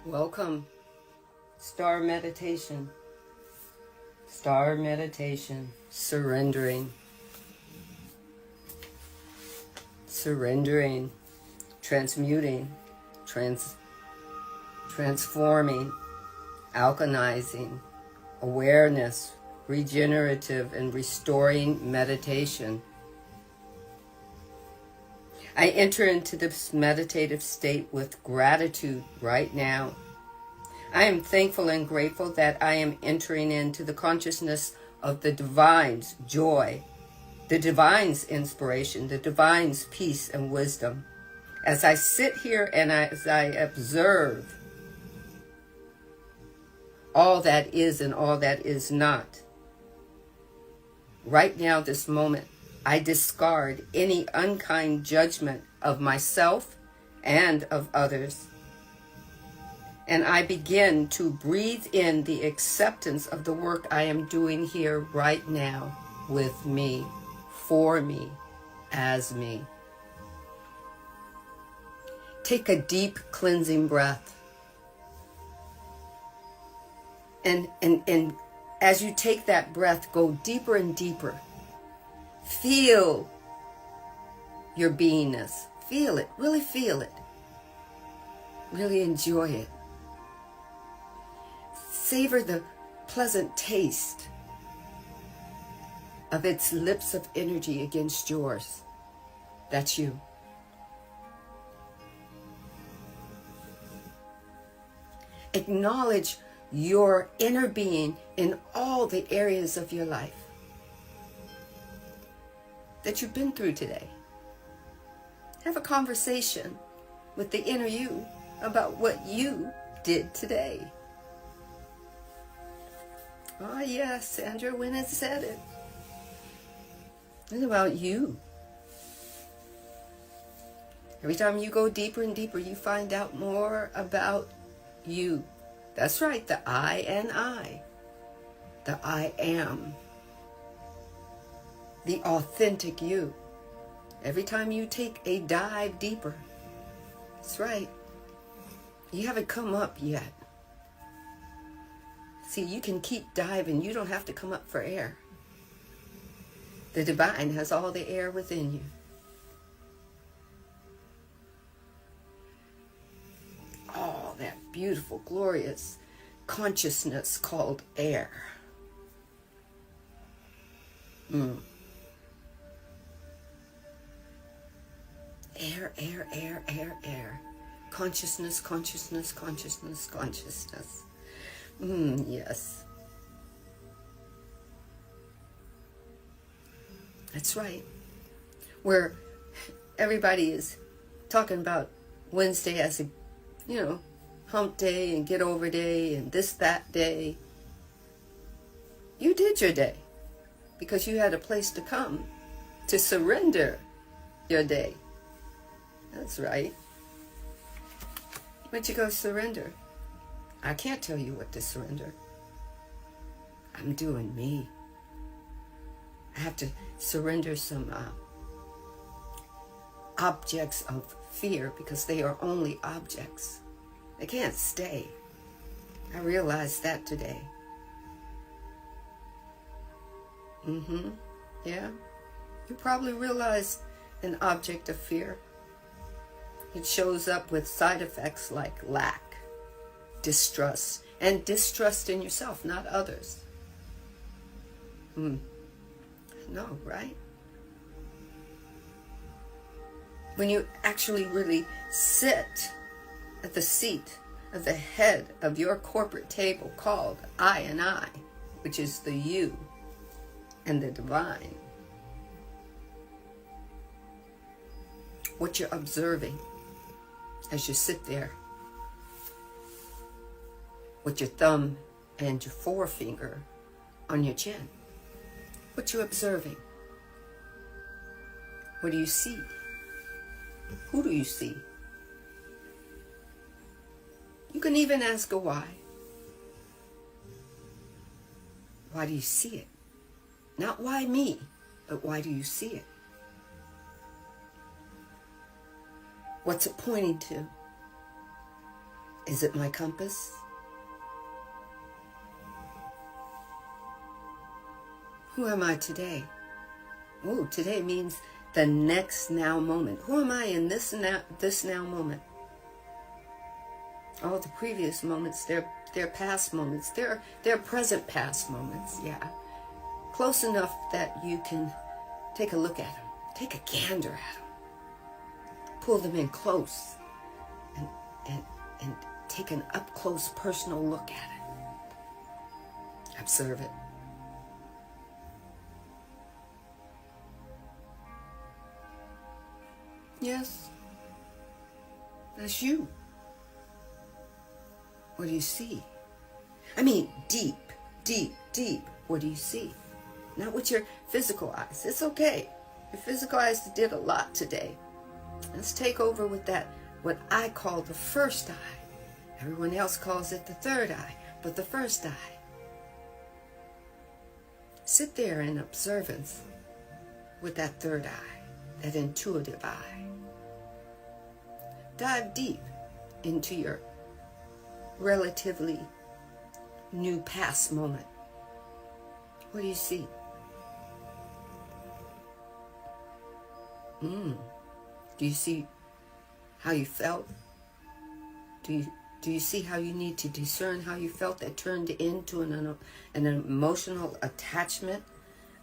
Welcome. S.T.A.R meditation. S.T.A.R meditation. Surrendering. Surrendering. Transmuting. Transforming. Alchemizing. Awareness. Regenerative and restoring meditation. I enter into this meditative state with gratitude right now. I am thankful and grateful that I am entering into the consciousness of the divine's joy, the divine's inspiration, the divine's peace and wisdom. As I sit here and as I observe all that is and all that is not, right now, this moment, I discard any unkind judgment of myself and of others. And I begin to breathe in the acceptance of the work I am doing here right now with me, for me, as me. Take a deep cleansing breath. And as you take that breath, go deeper and deeper. Feel your beingness. Feel it. Really feel it. Really enjoy it. Savor the pleasant taste of its lips of energy against yours. That's you. Acknowledge your inner being in all the areas of your life that you've been through today. Have a conversation with the inner you about what you did today. Oh yes, Sandra went and said it. It's about you. Every time you go deeper and deeper, you find out more about you. That's right, the I and I. The I am. The authentic you. Every time you take a dive deeper, that's right, you haven't come up yet. See, you can keep diving. You don't have to come up for air. The divine has all the air within you. Oh, that beautiful, glorious consciousness called air. Air, air, air, air, air. Consciousness, consciousness, consciousness, consciousness. Yes. That's right. Where everybody is talking about Wednesday as a, hump day and get over day and this, that day. You did your day because you had a place to come to surrender your day. That's right. Where'd you go surrender? I can't tell you what to surrender. I'm doing me. I have to surrender some objects of fear because they are only objects. They can't stay. I realized that today. Yeah. You probably realize an object of fear. It shows up with side effects like lack, distrust, and distrust in yourself, not others. No, right? When you actually really sit at the seat of the head of your corporate table called I and I, which is the you and the divine, what you're observing as you sit there with your thumb and your forefinger on your chin. What you observing? What do you see? Who do you see? You can even ask a why. Why do you see it? Not why me, but why do you see it? What's it pointing to? Is it my compass? Who am I today? Oh, today means the next now moment. Who am I in this now moment? All the previous moments, they're past moments. They're present past moments, yeah. Close enough that you can take a look at them. Take a gander at them. Pull them in close and take an up-close personal look at it. Observe it. Yes, that's you. What do you see? I mean, deep, deep, deep. What do you see? Not with your physical eyes. It's okay. Your physical eyes did a lot today. Let's take over with that, what I call the first eye. Everyone else calls it the third eye, but the first eye. Sit there in observance with that third eye, that intuitive eye. Dive deep into your relatively new past moment. What do you see? Do you see how you felt? Do you see how you need to discern how you felt that turned into an emotional attachment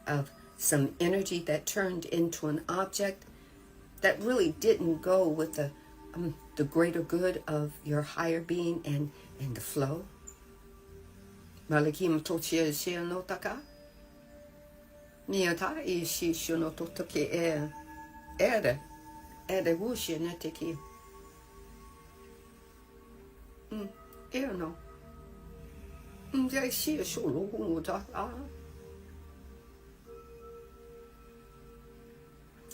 of some energy that turned into an object that really didn't go with the greater good of your higher being and the flow? Malakim tochia shia no taka. Niata ishi shono totoke ere wushia neteki. No. Shia sholo humuta.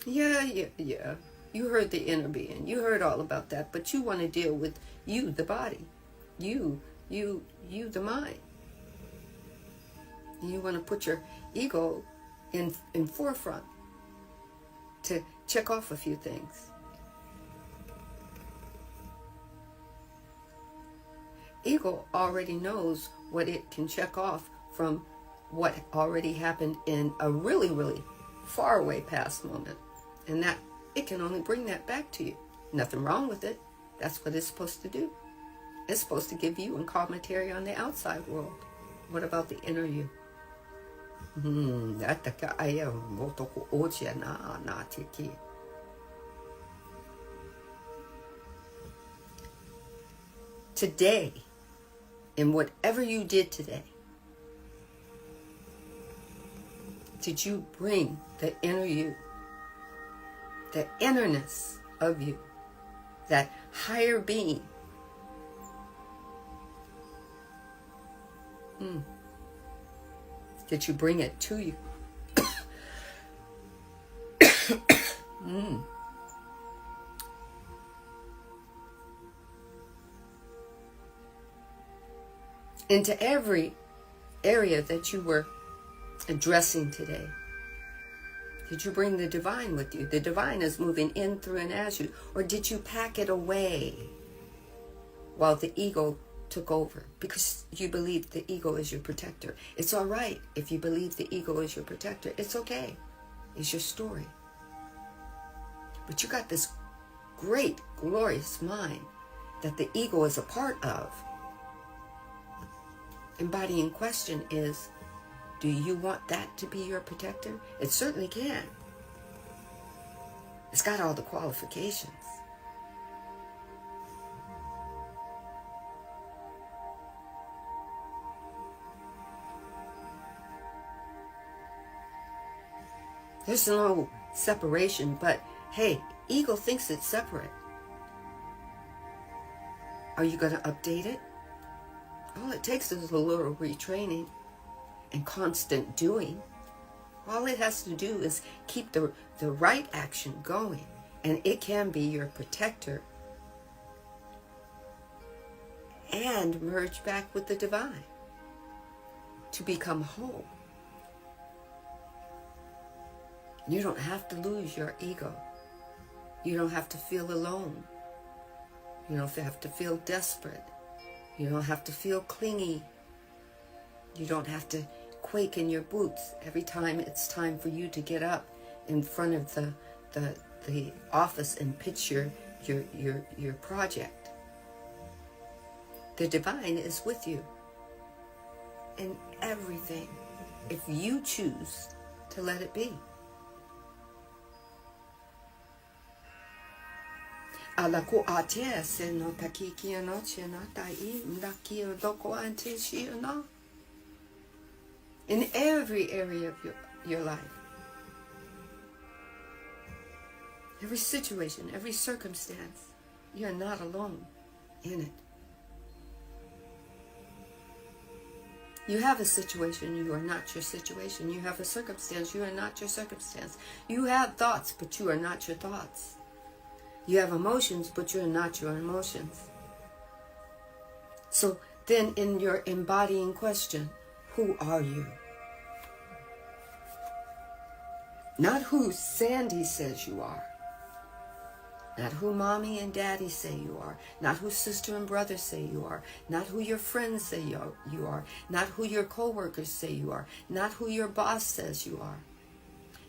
Yeah. You heard the inner being. You heard all about that. But you want to deal with you, the body. You, the mind. You want to put your ego in forefront to check off a few things. Ego already knows what it can check off from what already happened in a really, really far away past moment. And that it can only bring that back to you. Nothing wrong with it. That's what it's supposed to do. It's supposed to give you a commentary on the outside world. What about the inner you? Today, in whatever you did today, did you bring the inner you? The innerness of you, that higher being. Did you bring it to you? Into every area that you were addressing today. Did you bring the divine with you? The divine is moving in, through, and as you. Or did you pack it away while the ego took over? Because you believe the ego is your protector. It's all right if you believe the ego is your protector. It's okay. It's your story. But you got this great, glorious mind that the ego is a part of. Embodying question is, do you want that to be your protector? It certainly can. It's got all the qualifications. There's no separation, but hey, ego thinks it's separate. Are you going to update it? All it takes is a little retraining and constant doing. All it has to do is keep the right action going, and it can be your protector and merge back with the divine to become whole. You don't have to lose your ego. You don't have to feel alone. You don't have to feel desperate. You don't have to feel clingy. You don't have to quake in your boots every time it's time for you to get up in front of the office and pitch your project. The divine is with you in everything if you choose to let it be. Alako atia se no takiki no chena tai mdaki doko ante shiona. In every area of your life, every situation, every circumstance, you're not alone in it. You have a situation, you are not your situation. You have a circumstance, you are not your circumstance. You have thoughts, but you are not your thoughts. You have emotions, but you are not your emotions. So then in your embodying question, who are you? Not who Sandee says you are. Not who mommy and daddy say you are. Not who sister and brother say you are. Not who your friends say you are. Not who your co-workers say you are. Not who your boss says you are.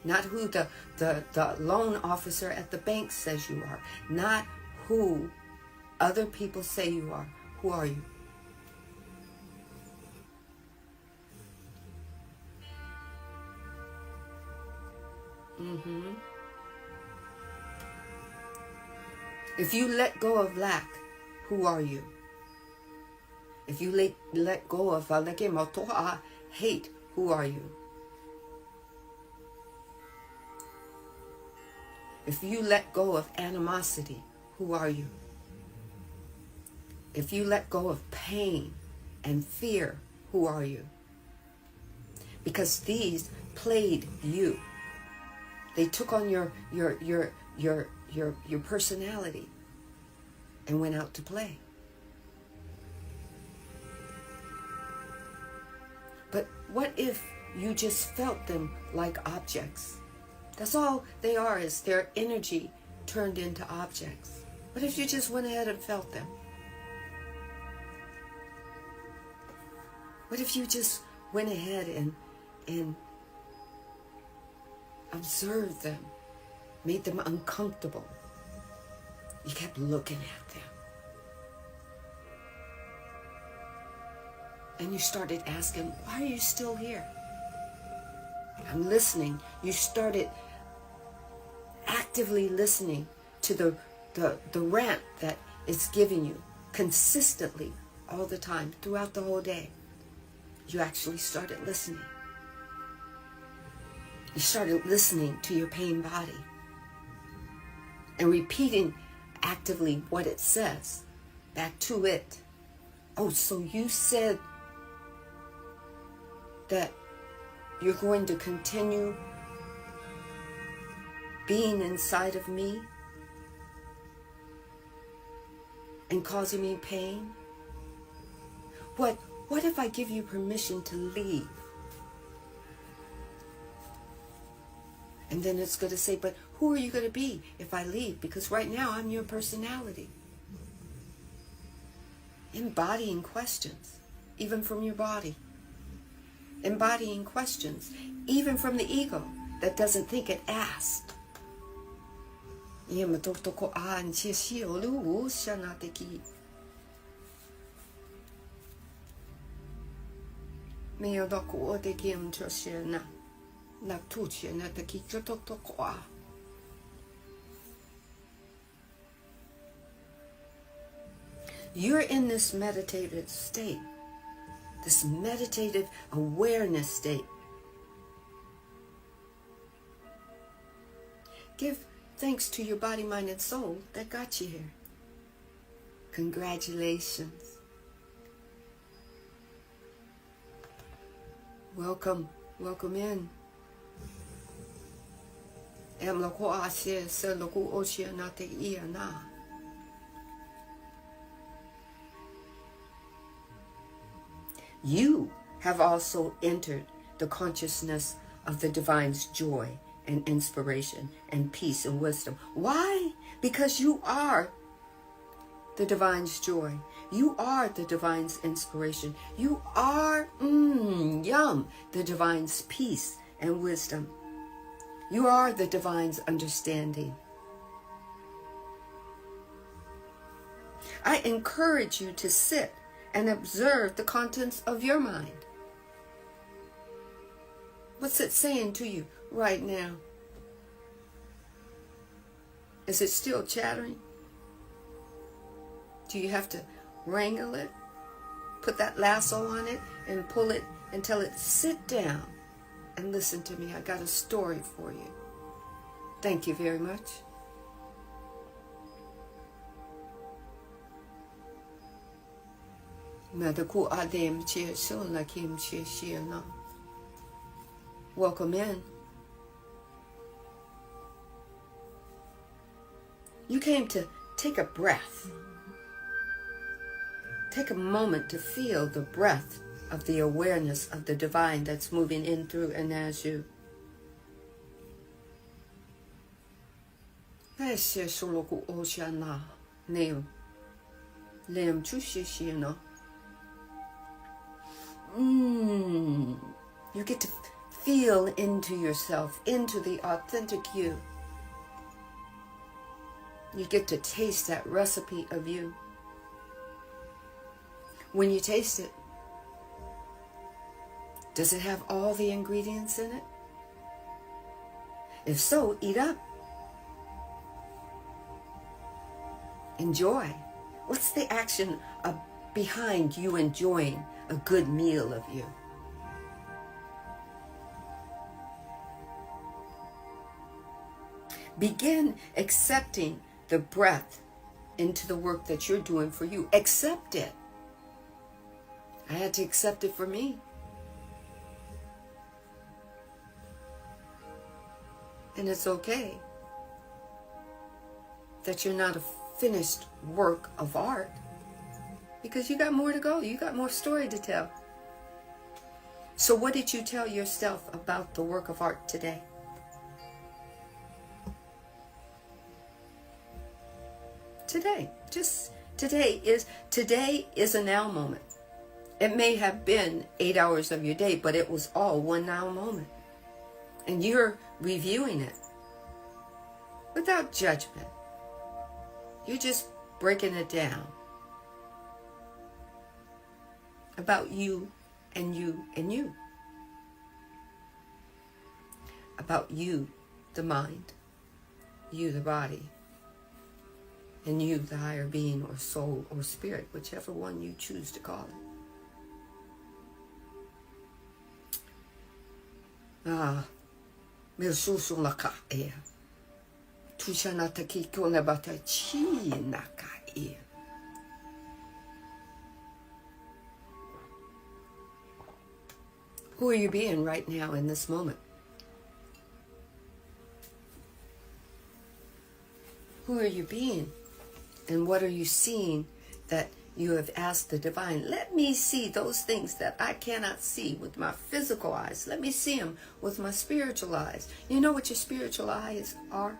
Not who the loan officer at the bank says you are. Not who other people say you are. Who are you? If you let go of lack, who are you? If you let go of hate, who are you? If you let go of animosity, who are you? If you let go of pain and fear, who are you? Because these played you. They took on your personality and went out to play. But what if you just felt them like objects? That's all they are, is their energy turned into objects. What if you just went ahead and felt them? What if you just went ahead and observed them, made them uncomfortable? You kept looking at them. And you started asking, why are you still here? I'm listening. You started actively listening to the rant that it's giving you consistently all the time, throughout the whole day. You actually started listening. You started listening to your pain body and repeating actively what it says back to it. Oh, so you said that you're going to continue being inside of me and causing me pain? What if I give you permission to leave? And then it's going to say, but who are you going to be if I leave? Because right now I'm your personality. Embodying questions, even from your body. Embodying questions, even from the ego that doesn't think it asked. You're in this meditative state, this meditative awareness state. Give thanks to your body, mind, and soul that got you here. Congratulations. Welcome in. You have also entered the consciousness of the divine's joy and inspiration and peace and wisdom. Why? Because you are the divine's joy. You are the divine's inspiration. You are, the divine's peace and wisdom. You are the divine's understanding. I encourage you to sit and observe the contents of your mind. What's it saying to you right now? Is it still chattering? Do you have to wrangle it? Put that lasso on it and pull it and tell it, sit down and listen to me. I got a story for you. Thank you very much. Welcome in. You came to take a breath. Take a moment to feel the breath of the awareness of the divine that's moving in, through, and as you. You get to feel into yourself, into the authentic you. You get to taste that recipe of you. When you taste it, does it have all the ingredients in it? If so, eat up. Enjoy. What's the action behind you enjoying a good meal of you? Begin accepting the breath into the work that you're doing for you. Accept it. I had to accept it for me. And it's okay that you're not a finished work of art, because you got more to go. You got more story to tell. So what did you tell yourself about the work of art today? Today. Just today is a now moment. It may have been 8 hours of your day, but it was all one now moment. And you're reviewing it without judgment. You're just breaking it down about you and you and you. About you, the mind, you, the body, and you, the higher being or soul or spirit, whichever one you choose to call it. Who are you being right now in this moment? Who are you being? And what are you seeing that you have asked the divine? Let me see those things that I cannot see with my physical eyes. Let me see them with my spiritual eyes. You know what your spiritual eyes are?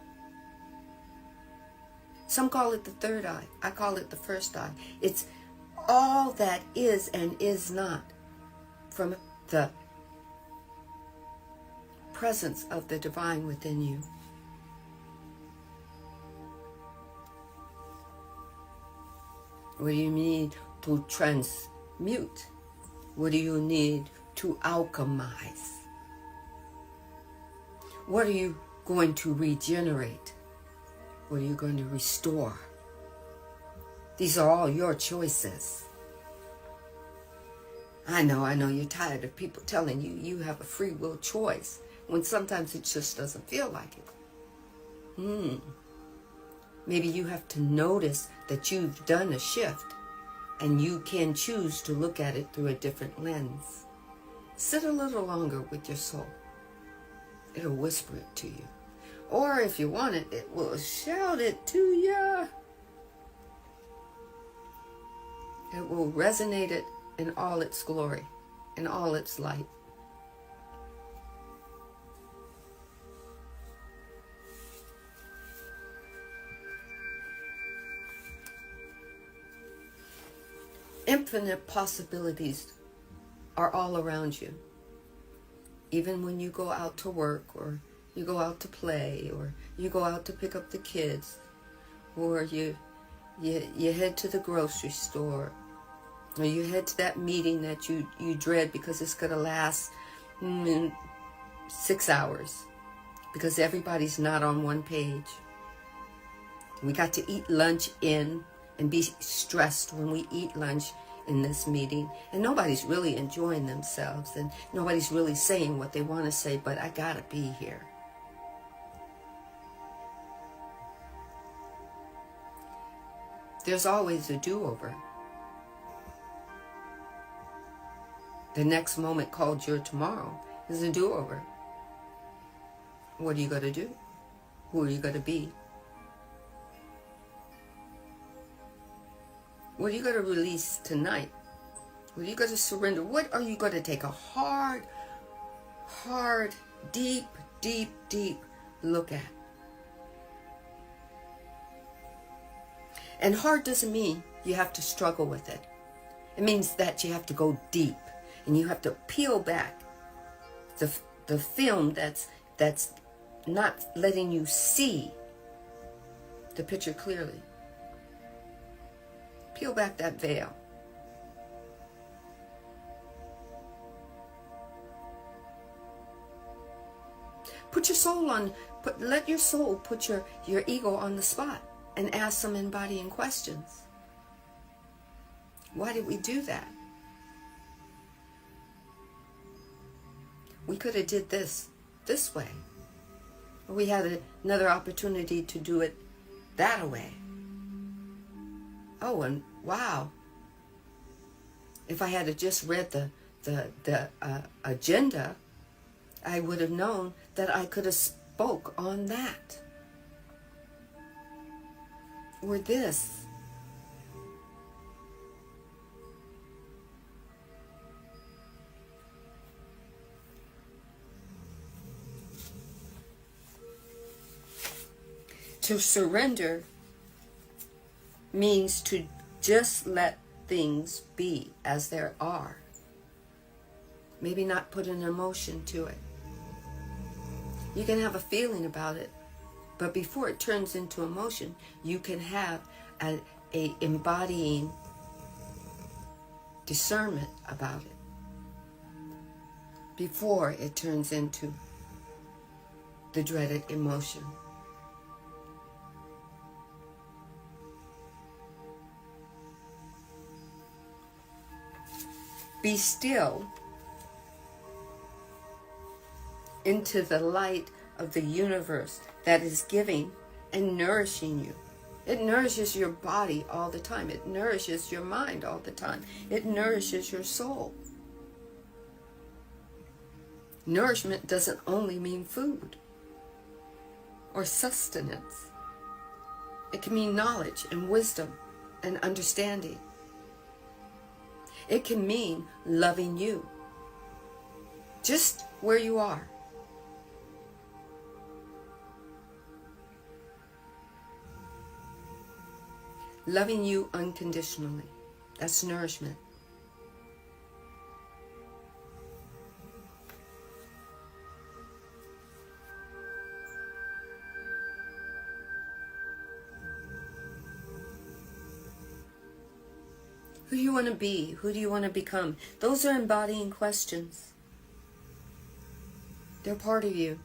Some call it the third eye. I call it the first eye. It's all that is and is not from the presence of the divine within you. What do you need to transmute? What do you need to alchemize? What are you going to regenerate? What are you going to restore? These are all your choices. I know you're tired of people telling you you have a free will choice, when sometimes it just doesn't feel like it. Maybe you have to notice that you've done a shift and you can choose to look at it through a different lens. Sit a little longer with your soul. It'll whisper it to you. Or if you want it, it will shout it to you. It will resonate it in all its glory, in all its light. Infinite possibilities are all around you. Even when you go out to work, or you go out to play, or you go out to pick up the kids, or you head to the grocery store, or you head to that meeting that you dread because it's going to last 6 hours because everybody's not on one page. We got to eat lunch in and be stressed when we eat lunch in this meeting, and nobody's really enjoying themselves, and nobody's really saying what they want to say, but I gotta be here. There's always a do-over. The next moment called your tomorrow is a do-over. What are you going to do? Who are you going to be? What are you going to release tonight? What are you going to surrender? What are you going to take a hard, deep look at? And hard doesn't mean you have to struggle with it. It means that you have to go deep, and you have to peel back the film that's not letting you see the picture clearly. Peel back that veil. Put your soul on, let your soul put your ego on the spot and ask some embodying questions. Why did we do that? We could have did this way. Or we had another opportunity to do it that way. Oh, and wow. If I had just read the agenda, I would have known that I could have spoke on that. Or this. To surrender means to just let things be as they are. Maybe not put an emotion to it. You can have a feeling about it, but before it turns into emotion, you can have a embodying discernment about it before it turns into the dreaded emotion. Be still into the light of the universe that is giving and nourishing you. It nourishes your body all the time. It nourishes your mind all the time. It nourishes your soul. Nourishment doesn't only mean food or sustenance. It can mean knowledge and wisdom and understanding. It can mean loving you, just where you are. Loving you unconditionally. That's nourishment. Who do you want to be? Who do you want to become? Those are embodying questions. They're part of you.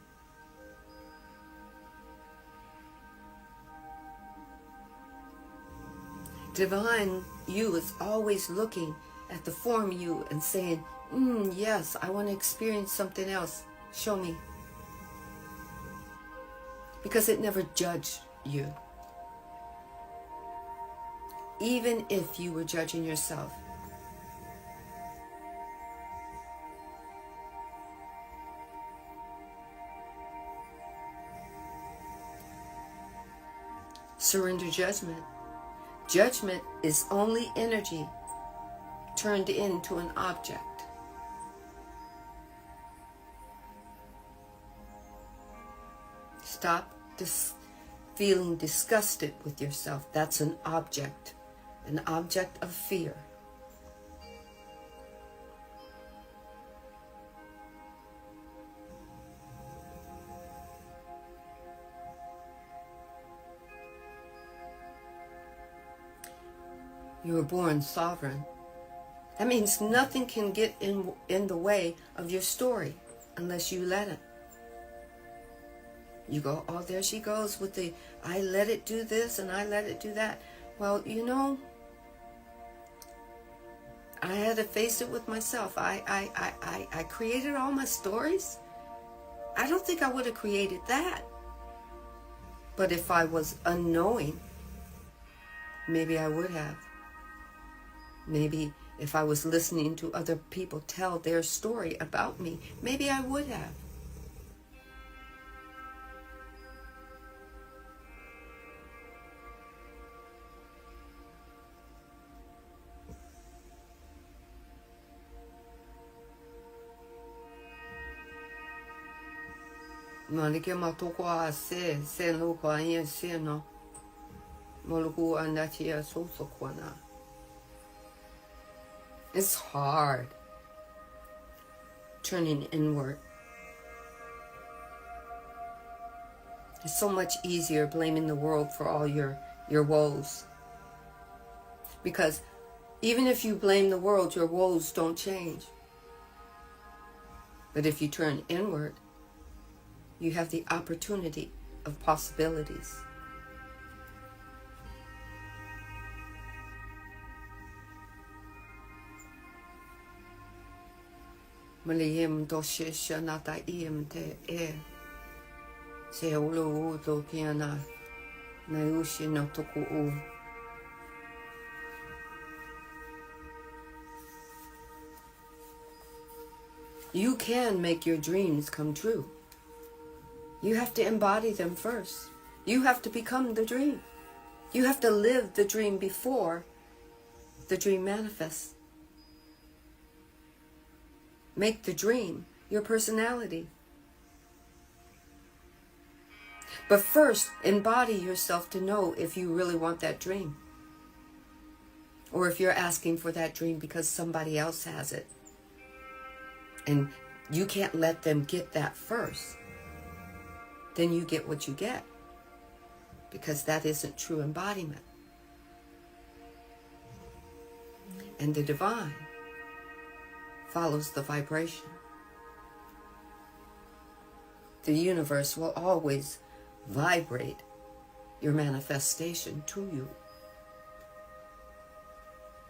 Divine you is always looking at the form you and saying, yes, I want to experience something else. Show me. Because it never judged you. Even if you were judging yourself. Surrender judgment. Judgment is only energy turned into an object. Stop feeling disgusted with yourself. That's an object of fear. You were born sovereign. That means nothing can get in the way of your story unless you let it. You go, oh, there she goes with the, I let it do this and I let it do that. Well, you know, I had to face it with myself. I created all my stories. I don't think I would have created that. But if I was unknowing, maybe I would have. Maybe if I was listening to other people tell their story about me, maybe I would have. Malike matoko a se no ko ai se no. Moluku andachi a so kwana. It's hard turning inward. It's so much easier blaming the world for all your woes. Because even if you blame the world, your woes don't change. But if you turn inward, you have the opportunity of possibilities. Maliyem doshe shanata iem te e se ulu do kiana na ushi no toku u. You can make your dreams come true. You have to embody them first. You have to become the dream. You have to live the dream before the dream manifests. Make the dream your personality. But first, embody yourself to know if you really want that dream. Or if you're asking for that dream because somebody else has it. And you can't let them get that first. Then you get what you get. Because that isn't true embodiment. And the divine follows the vibration. The universe will always vibrate your manifestation to you.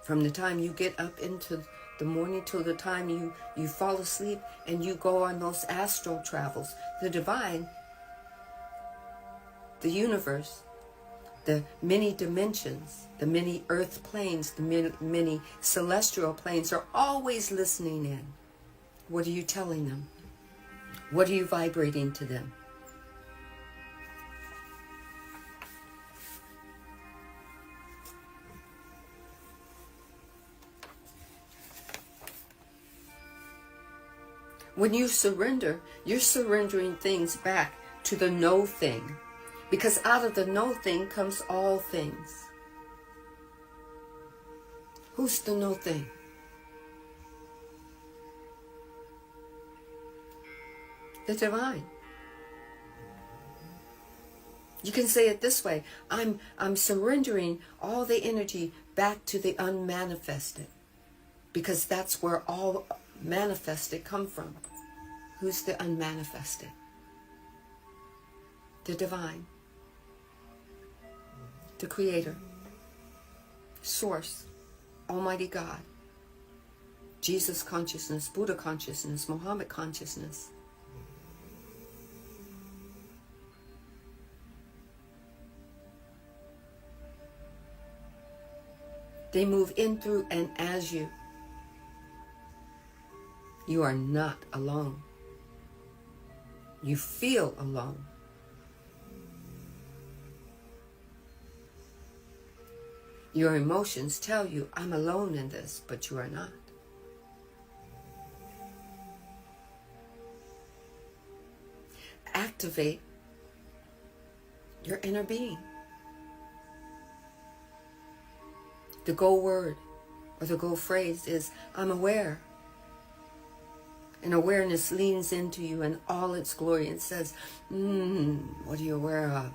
From the time you get up into the morning till the time you fall asleep and you go on those astral travels, the divine, the universe, the many dimensions, the many earth planes, the many celestial planes are always listening in. What are you telling them? What are you vibrating to them? When you surrender, you're surrendering things back to the no thing. Because out of the no thing comes all things. Who's the no thing? The divine. You can say it this way. I'm surrendering all the energy back to the unmanifested. Because that's where all manifested come from. Who's the unmanifested? The divine. The Creator, Source, Almighty God, Jesus consciousness, Buddha consciousness, Muhammad consciousness. They move in, through, and as you. You are not alone. You feel alone. Your emotions tell you, I'm alone in this, but you are not. Activate your inner being. The go word or the go phrase is, I'm aware. And awareness leans into you in all its glory and says, what are you aware of?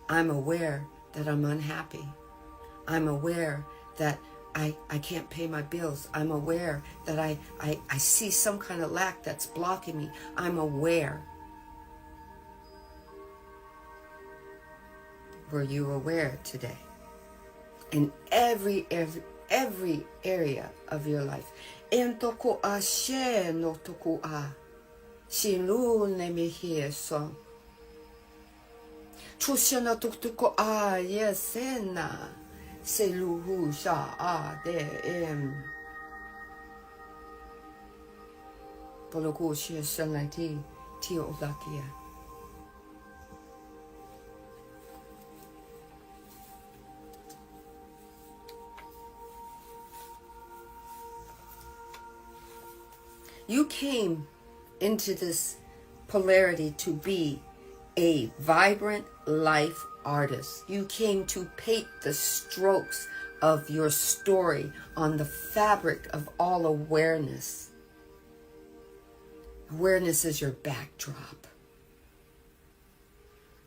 I'm aware that I'm unhappy. I'm aware that I can't pay my bills. I'm aware that I see some kind of lack that's blocking me. I'm aware. Were you aware today? In every area of your life. En toko a she no toko a. Shilu ne me here so. Tushana toko a yesena. Seluhu sha a de em. Poloku she shanati ti odakia. You came into this polarity to be a vibrant life artist. You came to paint the strokes of your story on the fabric of all awareness. Awareness is your backdrop.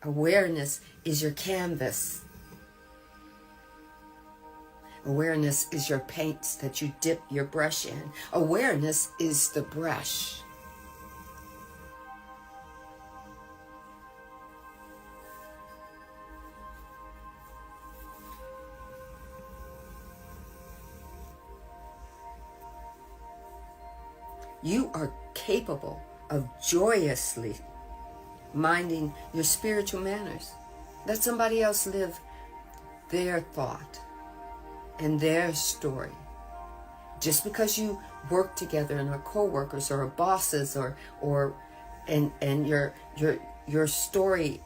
Awareness is your canvas. Awareness is your paints that you dip your brush in. Awareness is the brush. You are capable of joyously minding your spiritual manners. Let somebody else live their thought and their story. Just because you work together and are co-workers or are bosses and your story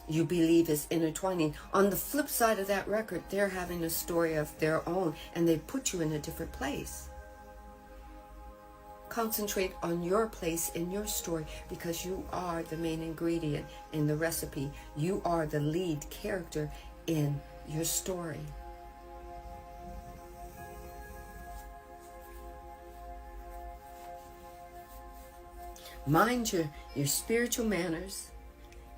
you believe is intertwining. On the flip side of that record, they're having a story of their own and they put you in a different place. Concentrate on your place in your story because you are the main ingredient in the recipe. You are the lead character in your story. Mind your spiritual manners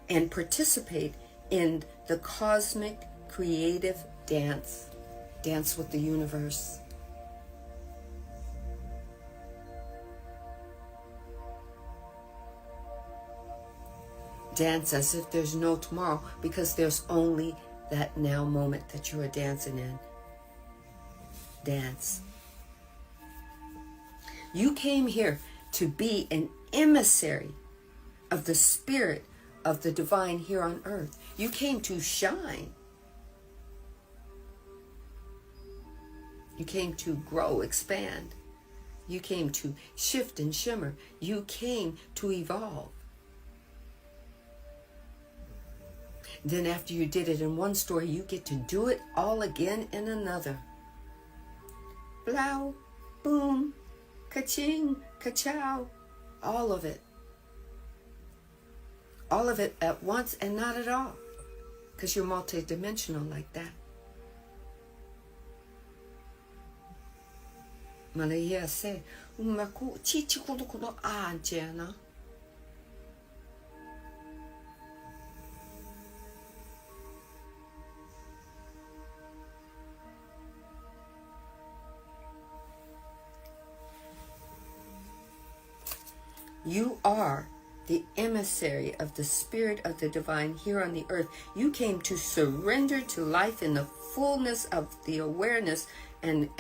and participate in the cosmic creative dance. Dance with the universe. Dance as if there's no tomorrow because there's only that now moment that you are dancing in. Dance. You came here to be an emissary of the spirit of the divine here on earth. You came to shine. You came to grow, expand. You came to shift and shimmer. You came to evolve. Then after you did it in one story, you get to do it all again in another. Blow, boom, ka-ching, ka-chow, all of it. All of it at once and not at all. Because you're multidimensional like that. Malaya se, umaku chichi kudo ajena. You are the emissary of the spirit of the divine here on the earth. You came to surrender to life in the fullness of the awareness and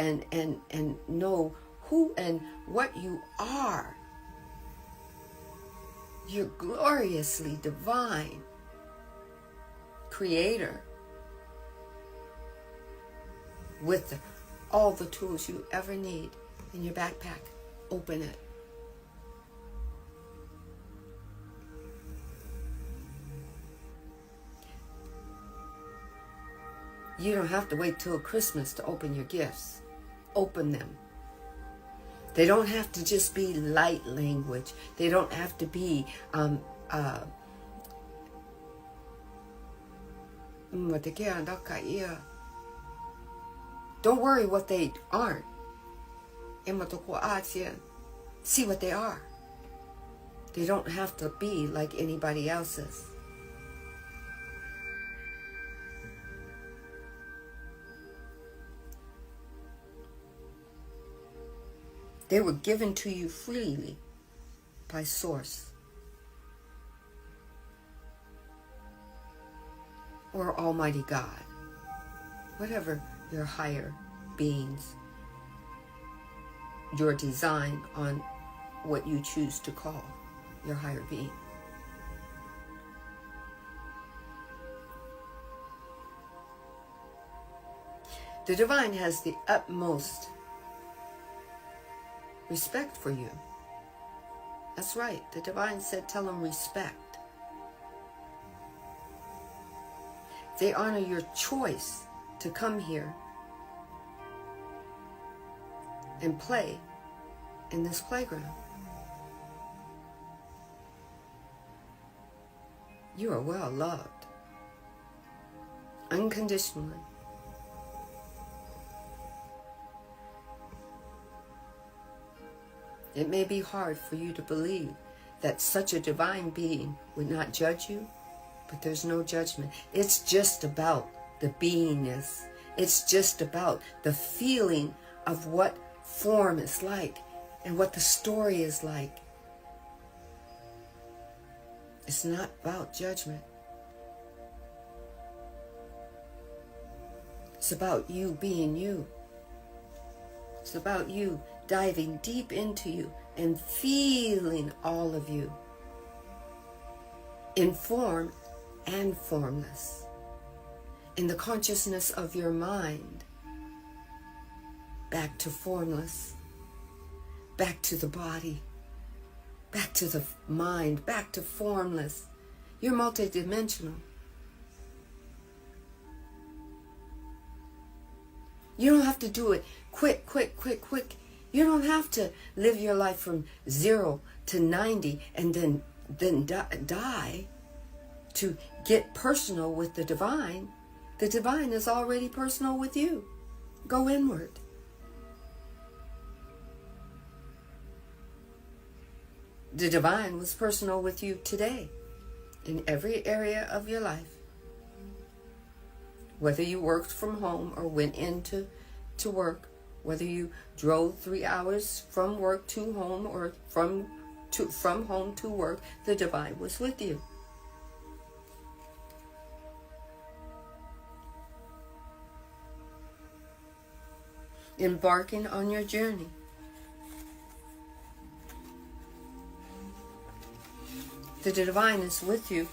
know who and what you are. You're gloriously divine creator with all the tools you ever need in your backpack. Open it. You don't have to wait till Christmas to open your gifts. Open them. They don't have to just be light language. They don't have to be don't worry what they aren't. See what they are. They don't have to be like anybody else's. They were given to you freely by Source or Almighty God, whatever your higher beings, your design on what you choose to call your higher being. The divine has the utmost respect for you. That's right. The divine said, tell them respect. They honor your choice to come here and play in this playground. You are well loved, unconditionally. It may be hard for you to believe that such a divine being would not judge you, but there's no judgment. It's just about the beingness. It's just about the feeling of what form is like and what the story is like. It's not about judgment. It's about you being you. It's about you diving deep into you and feeling all of you in form and formless, in the consciousness of your mind, back to formless, back to the body, back to the mind, back to formless. You're multidimensional. You don't have to do it quick. You don't have to live your life from 0 to 90 and then die to get personal with the divine. The divine is already personal with you. Go inward. The divine was personal with you today in every area of your life. Whether you worked from home or went into work, whether you drove 3 hours from work to home or from home to work, the divine was with you. Embarking on your journey. The divine is with you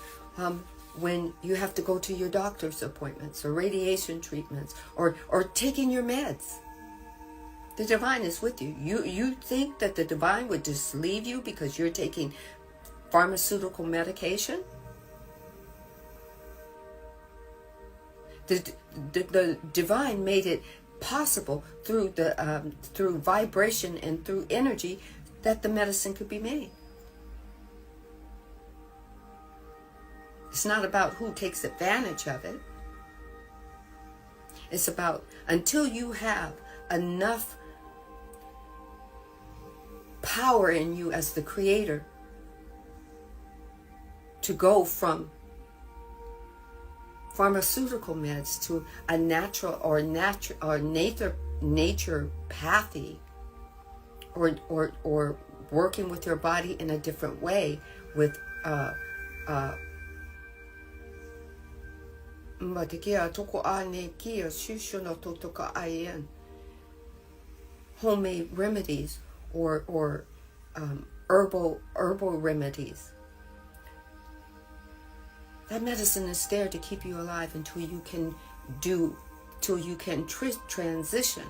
when you have to go to your doctor's appointments or radiation treatments or taking your meds. The divine is with you. You think that the divine would just leave you because you're taking pharmaceutical medication? The divine made it possible through vibration and through energy that the medicine could be made. It's not about who takes advantage of it. It's about until you have enough power in you as the creator to go from pharmaceutical meds to a natural or naturopathy or working with your body in a different way with homemade remedies or herbal remedies. That medicine is there to keep you alive until you can transition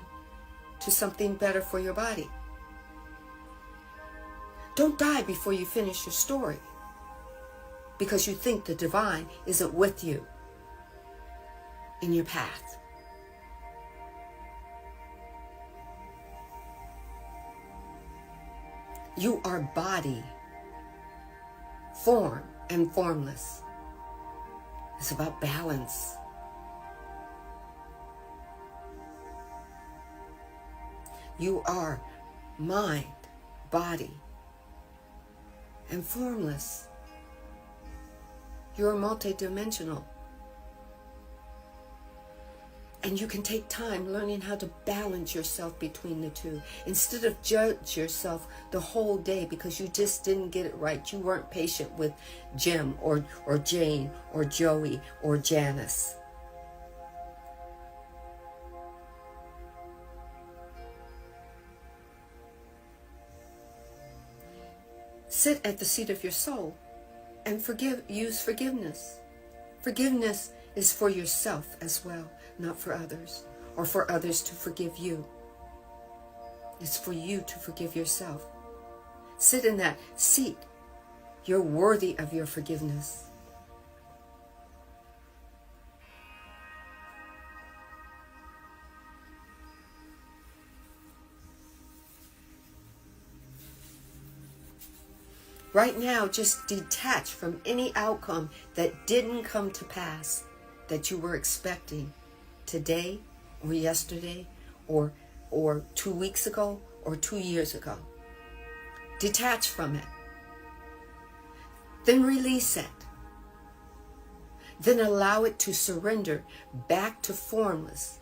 to something better for your body. Don't die before you finish your story because you think the divine isn't with you in your path. You are body, form, and formless. It's about balance. You are mind, body, and formless. You're multidimensional. And you can take time learning how to balance yourself between the two. Instead of judge yourself the whole day because you just didn't get it right. You weren't patient with Jim or Jane or Joey or Janice. Sit at the seat of your soul and use forgiveness. Forgiveness is for yourself as well, not for others, or for others to forgive you. It's for you to forgive yourself. Sit in that seat. You're worthy of your forgiveness. Right now, just detach from any outcome that didn't come to pass that you were expecting today or yesterday or 2 weeks ago or 2 years ago. Detach from it. Then release it. Then allow it to surrender back to formless,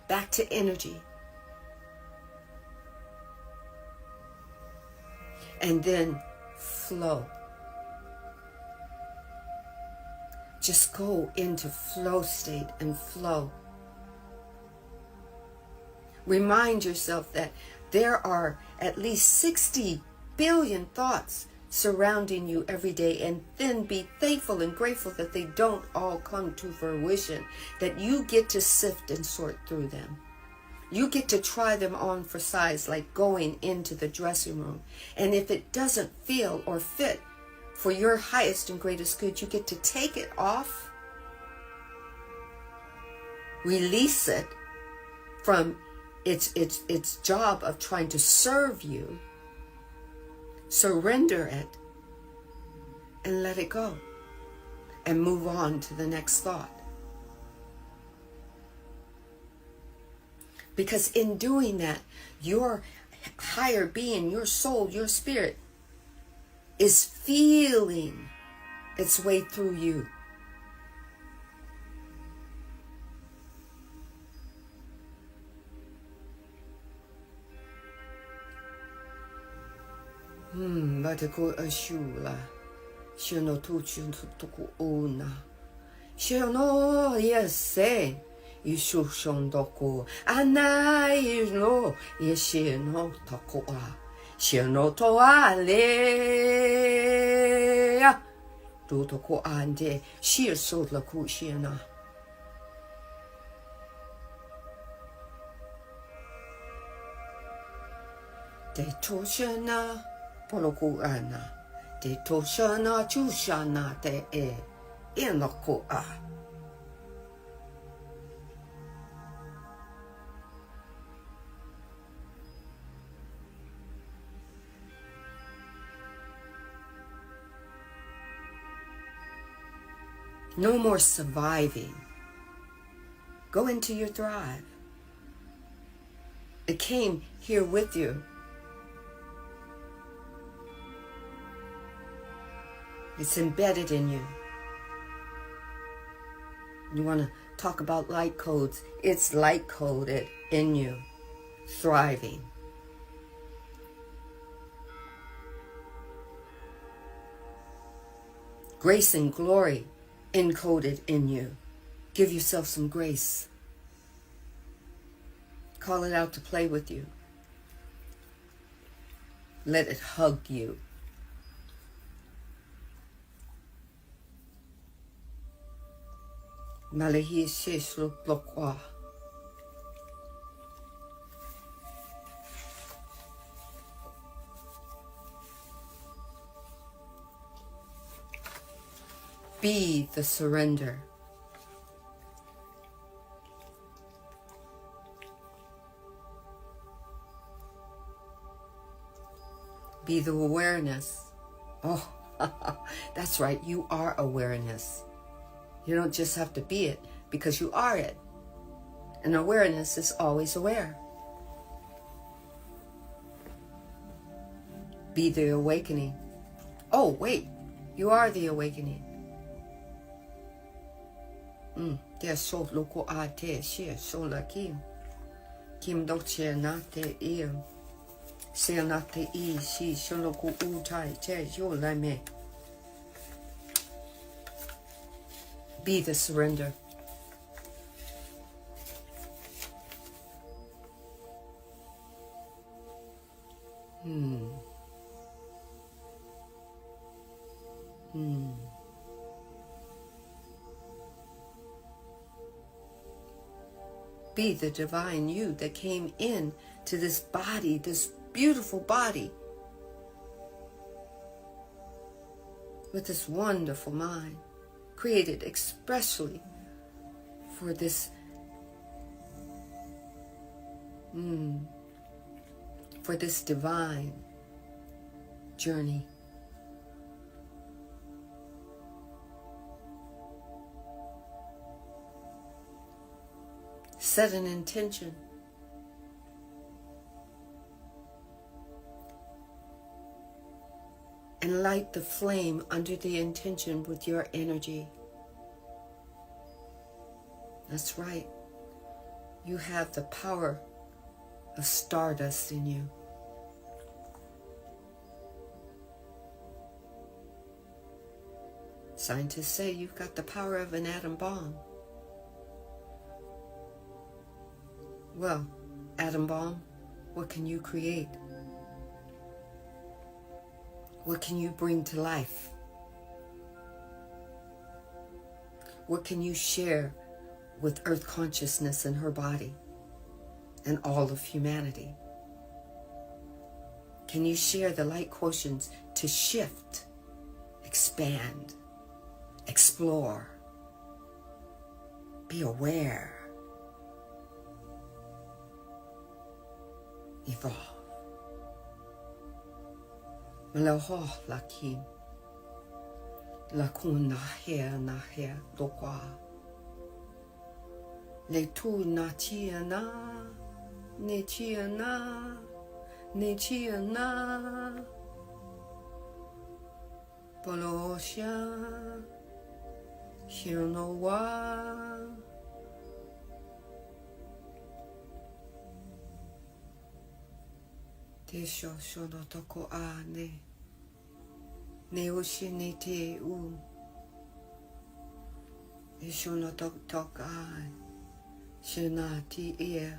back to energy. And then flow. Just go into flow state and flow. Remind yourself that there are at least 60 billion thoughts surrounding you every day, and then be thankful and grateful that they don't all come to fruition, that you get to sift and sort through them. You get to try them on for size, like going into the dressing room. And if it doesn't feel or fit for your highest and greatest good, you get to take it off, release it from its job of trying to serve you, surrender it, and let it go, and move on to the next thought. Because in doing that, your higher being, your soul, your spirit is feeling its way through you. Bateko ashula. Shino tuchu tuku una. Shino yese. Ishu shondoku. Anai no yeshino takoa. Shino toale. Dutoko ande. Shir sodlaku shina. De toshana. Poloku ana. De toshana chushana te e. Inoko a. No more surviving. Go into your thrive. It came here with you. It's embedded in you. You want to talk about light codes? It's light coded in you. Thriving. Grace and glory encoded in you. Give yourself some grace. Call it out to play with you. Let it hug you. Malahi sheshlo blokwa. Be the surrender. Be the awareness. Oh, that's right. You are awareness. You don't just have to be it, because you are it. And awareness is always aware. Be the awakening. Oh, wait. You are the awakening. Te so loko a te she so la kim. Kim do che na te I. Se na te I si so loko u tai te yo la me. Be the surrender. Be the divine you that came in to this body, this beautiful body, with this wonderful mind, created expressly for this divine journey. Set an intention. And light the flame under the intention with your energy. That's right. You have the power of stardust in you. Scientists say you've got the power of an atom bomb. Well, atom bomb, what can you create? What can you bring to life? What can you share with Earth consciousness and her body and all of humanity? Can you share the light quotients to shift, expand, explore, be aware, evolve? Malaho lakim, lakun nahe dokwa, le tu na chia na, ne chia na, ne chia na, polosha, shinowa. Te shono toko a ne oshi ne te u. E shono tok a shena ti ear.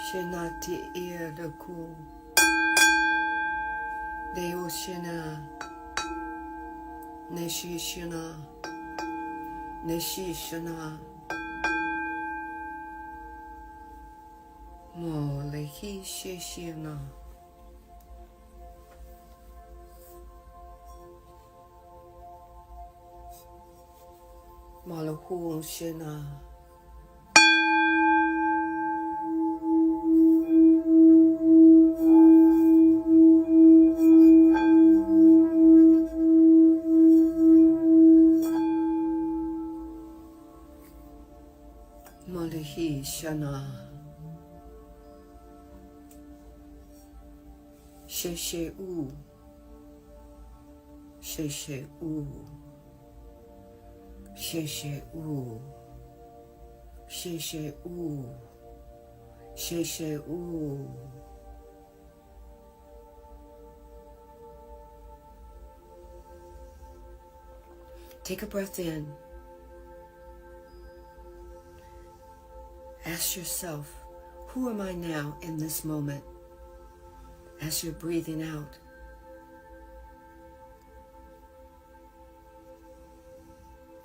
Shena ti ear le ku. De oshina ne shi shina ne shi shina. Mo le hi she shina. Mo le hu shina. Mo le hi shana. She u, she u, she u, she u, she u. Take a breath in. Ask yourself, who am I now in this moment? As you're breathing out,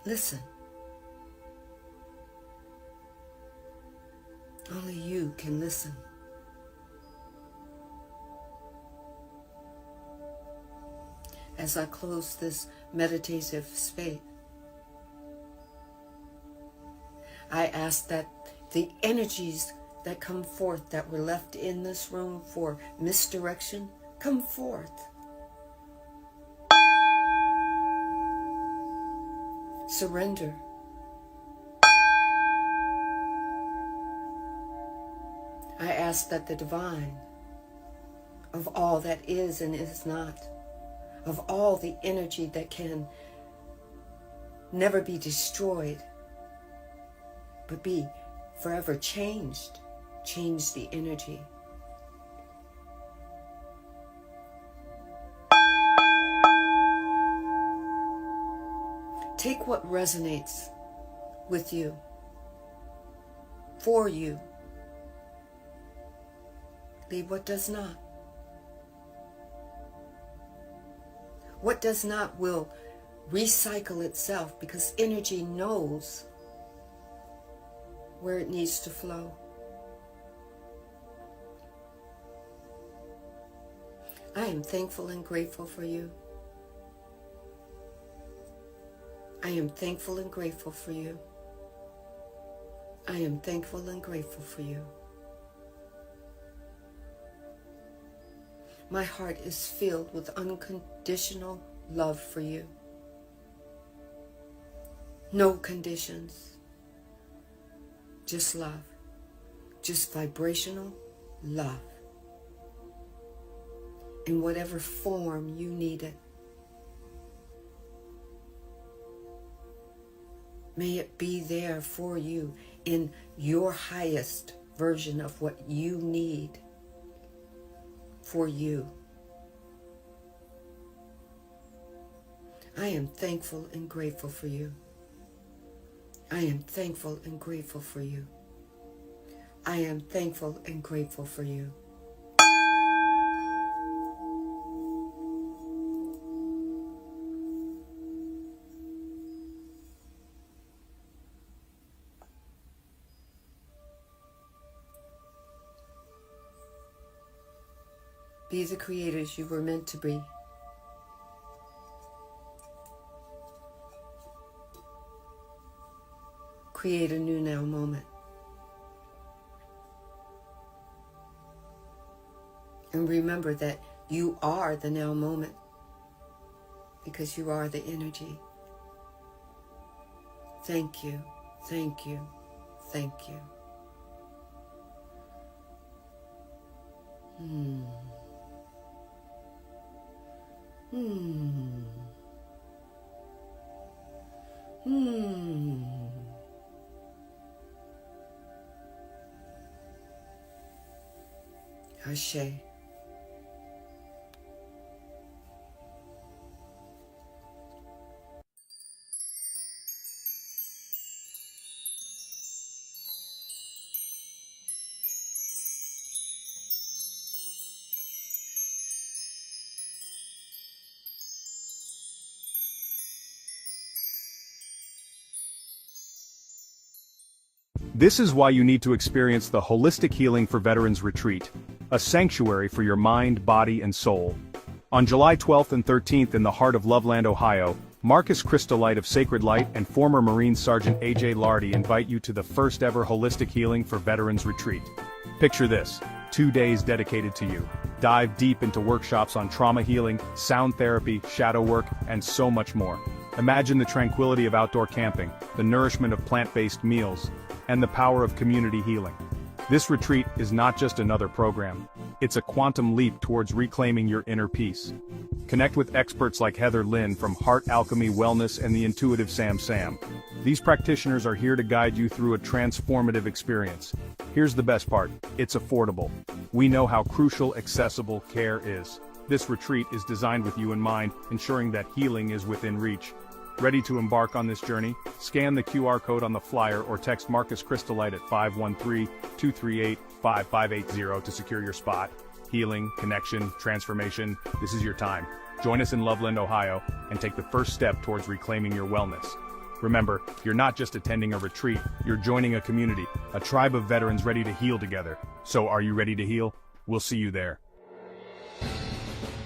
listen. Only you can listen. As I close this meditative space, I ask that the energies that come forth that were left in this room for misdirection, come forth. Surrender. I ask that the divine of all that is and is not, of all the energy that can never be destroyed, but be forever changed. Change the energy. Take what resonates with you, for you. Leave what does not. What does not will recycle itself, because energy knows where it needs to flow. I am thankful and grateful for you. I am thankful and grateful for you. I am thankful and grateful for you. My heart is filled with unconditional love for you. No conditions. Just love. Just vibrational love. In whatever form you need it. May it be there for you in your highest version of what you need for you. I am thankful and grateful for you. I am thankful and grateful for you. I am thankful and grateful for you. Be the creators you were meant to be. Create a new now moment. And remember that you are the now moment, because you are the energy. Thank you, thank you, thank you. Ashe. This is why you need to experience the Holistic Healing for Veterans Retreat, a sanctuary for your mind, body, and soul. On July 12th and 13th in the heart of Loveland, Ohio, Marcus Christolite of Sacred Light and former Marine Sergeant A.J. Lardy invite you to the first ever Holistic Healing for Veterans Retreat. Picture this, 2 days dedicated to you. Dive deep into workshops on trauma healing, sound therapy, shadow work, and so much more. Imagine the tranquility of outdoor camping, the nourishment of plant-based meals, and the power of community healing. This retreat is not just another program. It's a quantum leap towards reclaiming your inner peace. Connect with experts like Heather Lynn from Heart Alchemy Wellness and the intuitive Sam. These practitioners are here to guide you through a transformative experience. Here's the best part, it's affordable. We know how crucial accessible care is. This retreat is designed with you in mind, ensuring that healing is within reach. Ready to embark on this journey? Scan the QR code on the flyer or text Marcus Christolite at 513-238-5580 to secure your spot. Healing, connection, transformation, this is your time. Join us in Loveland, Ohio, and take the first step towards reclaiming your wellness. Remember, you're not just attending a retreat, you're joining a community, a tribe of veterans ready to heal together. So are you ready to heal? We'll see you there.